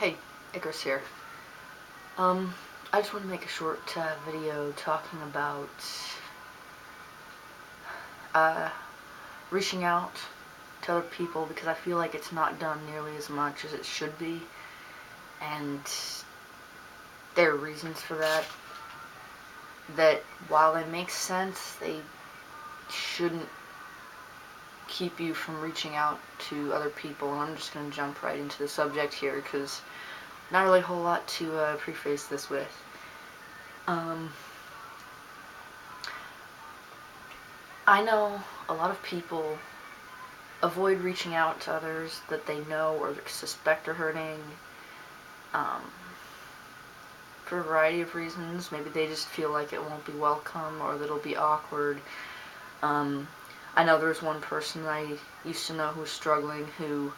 Hey, Icarus here. I just want to make a short video talking about uh, reaching out to other people because I feel like it's not done nearly as much as it should be, and there are reasons for that. That while they make sense, they shouldn't keep you from reaching out to other people. And I'm just going to jump right into the subject here because not really a whole lot to preface this with. I know a lot of people avoid reaching out to others that they know or suspect are hurting for a variety of reasons. Maybe they just feel like it won't be welcome or that it'll be awkward. I know there's one person I used to know who was struggling who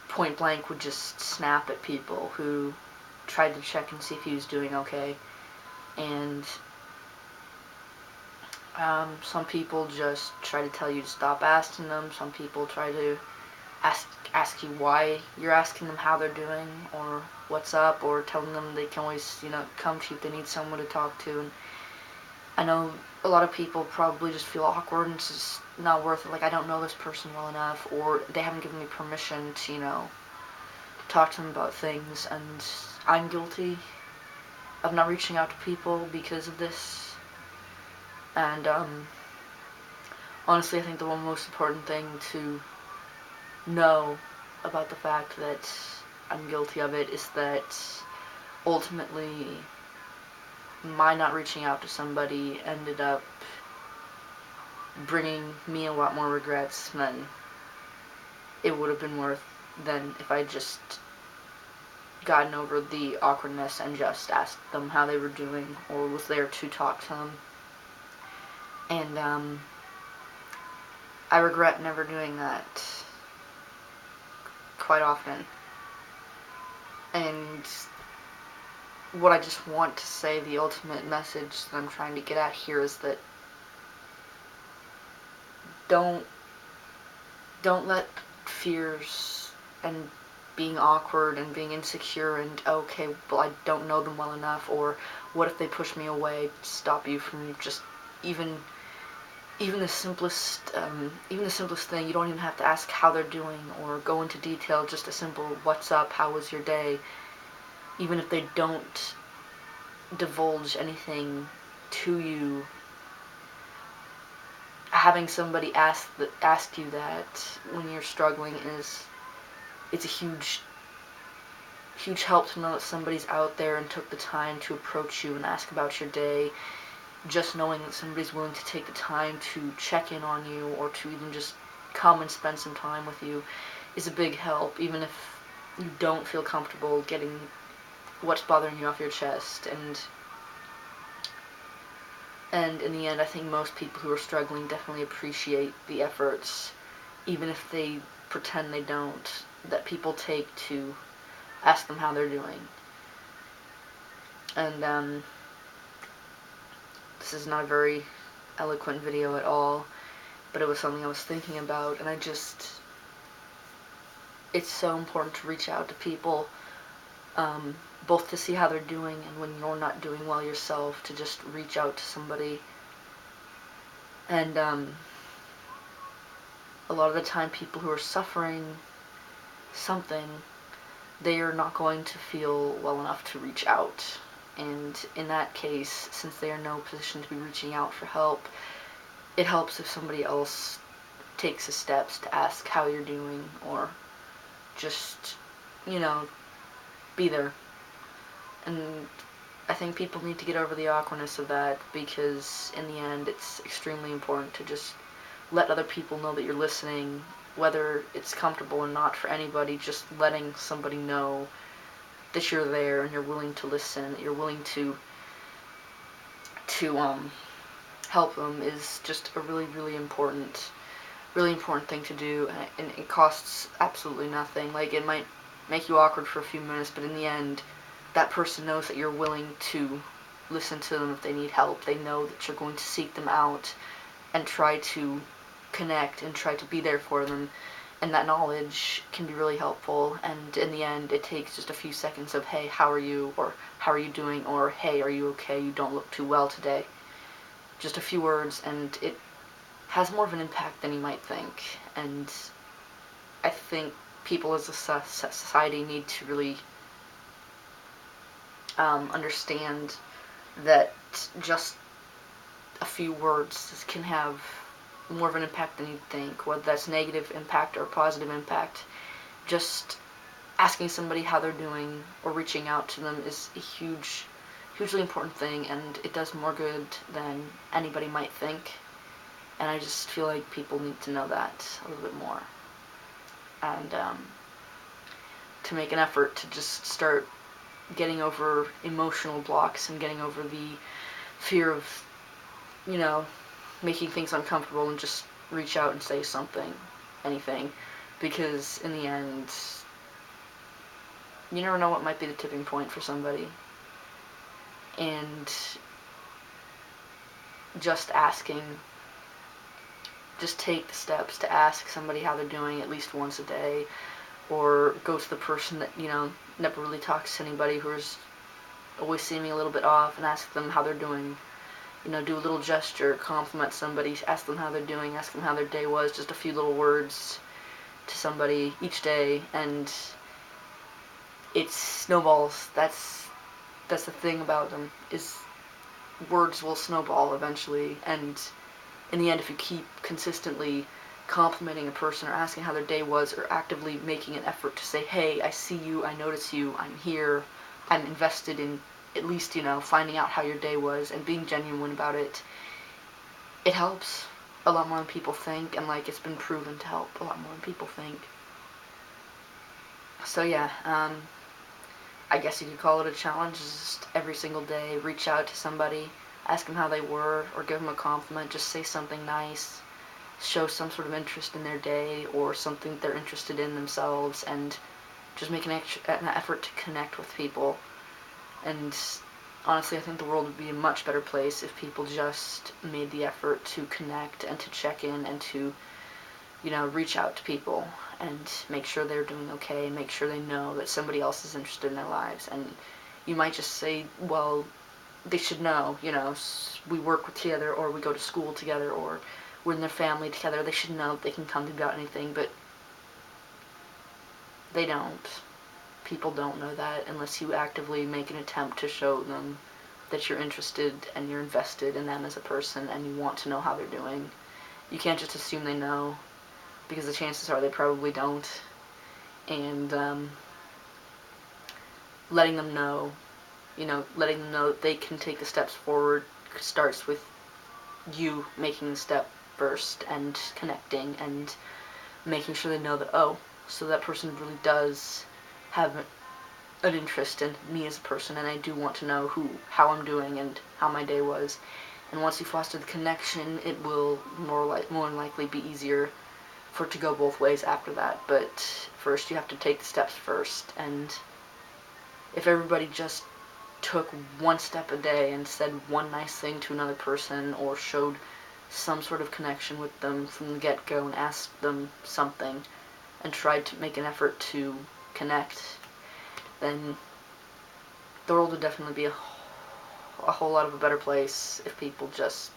point blank would just snap at people who tried to check and see if he was doing okay. And some people just try to tell you to stop asking them. Some people try to ask you why you're asking them how they're doing or what's up, or telling them they can always, come to you if they need someone to talk to. And I know a lot of people probably just feel awkward and it's just not worth it. Like, I don't know this person well enough, or they haven't given me permission to, talk to them about things. And I'm guilty of not reaching out to people because of this. And honestly, I think the one most important thing to know about the fact that I'm guilty of it is that ultimately my not reaching out to somebody ended up bringing me a lot more regrets than it would have been worth than if I just gotten over the awkwardness and just asked them how they were doing or was there to talk to them. And I regret never doing that quite often. And what I just want to say, the ultimate message that I'm trying to get at here is that don't let fears and being awkward and being insecure and okay, well, I don't know them well enough, or what if they push me away, stop you from just even the simplest thing. You don't even have to ask how they're doing or go into detail. Just a simple "What's up? How was your day?" Even if they don't divulge anything to you, having somebody ask you that when you're struggling it's a huge help to know that somebody's out there and took the time to approach you and ask about your day. Just knowing that somebody's willing to take the time to check in on you or to even just come and spend some time with you is a big help, even if you don't feel comfortable getting what's bothering you off your chest. And in the end, I think most people who are struggling definitely appreciate the efforts, even if they pretend they don't, that people take to ask them how they're doing. And this is not a very eloquent video at all, but it was something I was thinking about, and it's so important to reach out to people, both to see how they're doing and when you're not doing well yourself, to just reach out to somebody. And a lot of the time, people who are suffering something, they are not going to feel well enough to reach out. And in that case, since they are in no position to be reaching out for help, it helps if somebody else takes the steps to ask how you're doing, or just, be there. And I think people need to get over the awkwardness of that, because in the end, it's extremely important to just let other people know that you're listening, whether it's comfortable or not for anybody. Just letting somebody know that you're there and you're willing to listen, that you're willing to help them is just a really, really important thing to do, and it costs absolutely nothing. Like, it might make you awkward for a few minutes, but in the end, that person knows that you're willing to listen to them if they need help. They know that you're going to seek them out and try to connect and try to be there for them. And that knowledge can be really helpful, and in the end it takes just a few seconds of, hey, how are you, or how are you doing, or hey, are you okay, you don't look too well today. Just a few words, and it has more of an impact than you might think. And I think people as a society need to really understand that just a few words can have more of an impact than you'd think, whether that's negative impact or positive impact. Just asking somebody how they're doing or reaching out to them is a hugely important thing, and it does more good than anybody might think. And I just feel like people need to know that a little bit more. And to make an effort to just start getting over emotional blocks and getting over the fear of, making things uncomfortable, and just reach out and say something, anything. Because in the end, you never know what might be the tipping point for somebody. And just asking, just take the steps to ask somebody how they're doing at least once a day, or go to the person that, never really talks to anybody, who's always seeming a little bit off, and ask them how they're doing. Do a little gesture, compliment somebody, ask them how they're doing, ask them how their day was, just a few little words to somebody each day, and it snowballs. That's the thing about them, is words will snowball eventually, and in the end, if you keep consistently complimenting a person or asking how their day was, or actively making an effort to say, hey, I see you, I notice you, I'm here, I'm invested in at least, finding out how your day was and being genuine about it, it helps a lot more than people think, and it's been proven to help a lot more than people think. So yeah, I guess you could call it a challenge. Just every single day, reach out to somebody, ask them how they were, or give them a compliment, just say something nice, show some sort of interest in their day, or something that they're interested in themselves, and just make an effort to connect with people. And honestly, I think the world would be a much better place if people just made the effort to connect and to check in and to, reach out to people and make sure they're doing okay, and make sure they know that somebody else is interested in their lives. And you might just say, well, they should know, we work together, or we go to school together, or we're in their family together. They should know they can come to me about anything, but they don't. People don't know that unless you actively make an attempt to show them that you're interested and you're invested in them as a person, and you want to know how they're doing. You can't just assume they know, because the chances are they probably don't. And letting them know that they can take the steps forward starts with you making the step first, and connecting, and making sure they know that, so that person really does have an interest in me as a person, and I do want to know how I'm doing and how my day was. And once you foster the connection, it will more than likely be easier for it to go both ways after that. But first, you have to take the steps first, and if everybody just took one step a day and said one nice thing to another person, or showed some sort of connection with them from the get-go, and asked them something, and tried to make an effort to connect, then the world would definitely be a whole lot of a better place if people just,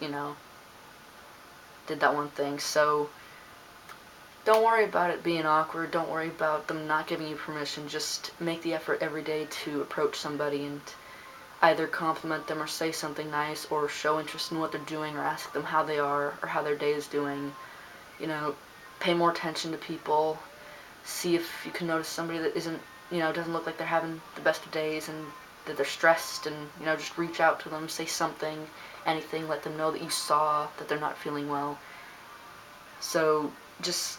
did that one thing. So don't worry about it being awkward. Don't worry about them not giving you permission. Just make the effort every day to approach somebody and either compliment them, or say something nice, or show interest in what they're doing, or ask them how they are, or how their day is doing. Pay more attention to people. See if you can notice somebody that isn't, doesn't look like they're having the best of days, and that they're stressed, and, just reach out to them, say something, anything, let them know that you saw that they're not feeling well. So just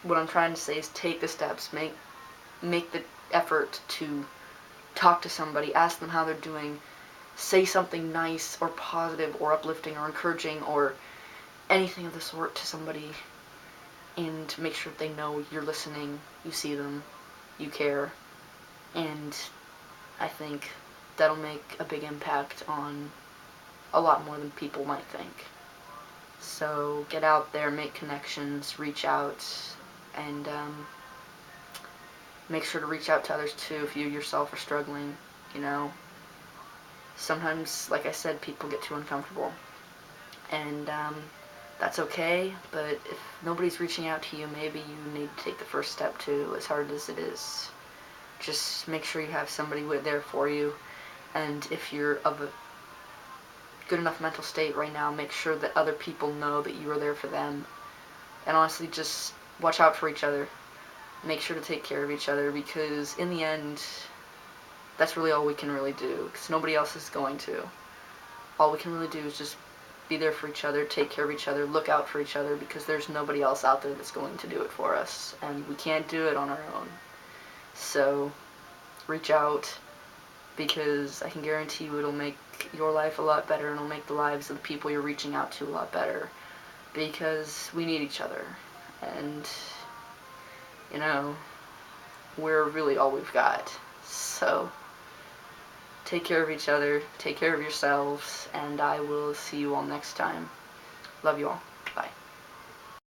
what I'm trying to say is take the steps, make the effort to talk to somebody, ask them how they're doing, say something nice or positive or uplifting or encouraging or anything of the sort to somebody, and make sure that they know you're listening, you see them, you care. And I think that'll make a big impact on a lot more than people might think. So get out there, make connections, reach out, and make sure to reach out to others too if you yourself are struggling. You know, sometimes, like I said, people get too uncomfortable, and that's okay, but if nobody's reaching out to you, maybe you need to take the first step too, as hard as it is. Just make sure you have somebody there for you, and if you're of a good enough mental state right now, make sure that other people know that you are there for them. And honestly, just watch out for each other. Make sure to take care of each other, because in the end, that's really all we can really do, because nobody else is going to. All we can really do is just be there for each other, take care of each other, look out for each other, because there's nobody else out there that's going to do it for us, and we can't do it on our own. So, reach out, because I can guarantee you it'll make your life a lot better, and it'll make the lives of the people you're reaching out to a lot better, because we need each other, and, you know, we're really all we've got. So, take care of each other, take care of yourselves, and I will see you all next time. Love you all. Bye.